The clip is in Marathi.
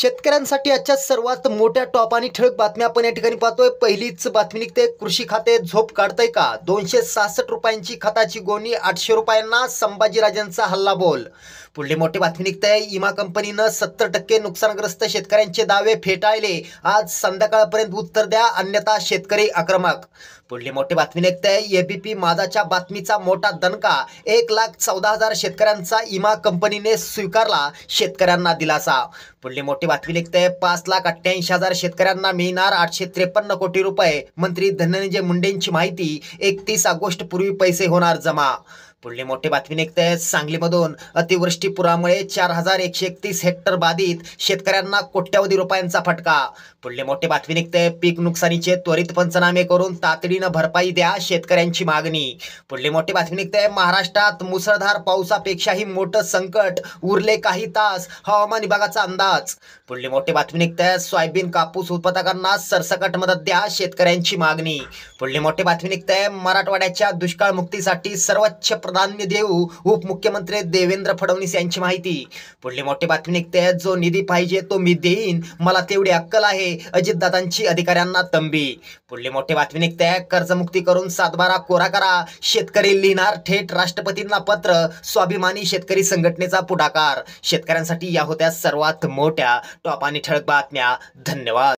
शेतकऱ्यांसाठी आजच्या सर्वात मोठ्या टॉप आणि ठळक बातम्या आपण या ठिकाणी पाहतोय। पहिलीच बातमी निघते, कृषी खाते झोप काढतंय का? 266 रुपयांची खताची गोणी 800 रुपयांना, संभाजीराजांचा हल्ला बोल। पुढली मोठी बातमी निघते, इमा कंपनीनं 70% नुकसानग्रस्त शेतकऱ्यांचे दावे फेटाळले, आज संध्याकाळपर्यंत उत्तर द्या अन्यथा शेतकरी आक्रमक। पुढली मोठी बातमी निघते, एबीपी माझाच्या बातमीचा मोठा दणका, 1,14,000 शेतकऱ्यांचा इमा कंपनीने स्वीकारला, शेतकऱ्यांना दिलासा। पुढली मोठी बातमी निघते, 5,88,000 शेतकऱ्यांना मिळणार 853 कोटी रुपये, मंत्री धनंजय मुंडेंची माहिती, 31 ऑगस्ट पूर्वी पैसे होणार जमा। पुढली मोठी बातमी निघते, सांगलीमधून अतिवृष्टीपुरामुळे 4,131 हेक्टर बाधित, शेतकऱ्यांना कोट्यवधी रुपयांचा फटका। पुढली मोठी बातमी निघते, पीक नुकसानीचे त्वरित पंचनामे करून तातडीनं भरपाई द्या, शेतकऱ्यांची मागणी। पुढली मोठी बातमी निघते, महाराष्ट्रात मुसळधार पावसापेक्षाही मोठं संकट, उरले काही तास, हवामान विभागाचा अंदाज। पुढली मोठी बातमी निघते, सोयाबीन कापूस उत्पादकांना सरसकट मदत द्या, शेतकऱ्यांची मागणी। पुढली मोठी बातमी निघते, मराठवाड्याच्या दुष्काळ मुक्तीसाठी सर्वोच्च प्राधान्य देऊ, उपमुख्यमंत्री देवेंद्र फडणवीस यांची माहिती। पुढली मोठी बातमी निघते, जो निधी पाहिजे तो मी देईन, मला तेवढी अक्कल आहे, अजितदादांची अधिकाऱ्यांना तंबी। पुढली मोठी बातमी निघते, कर्जमुक्ती करून 7/12 कोरा करा, शेतकरी लिहिणार थेट राष्ट्रपतींना पत्र, स्वाभिमानी शेतकरी संघटनेचा पुढाकार। शेतकऱ्यांसाठी या होत्या सर्वात मोठ्या टॉप आणि ठळक बातम्या। धन्यवाद।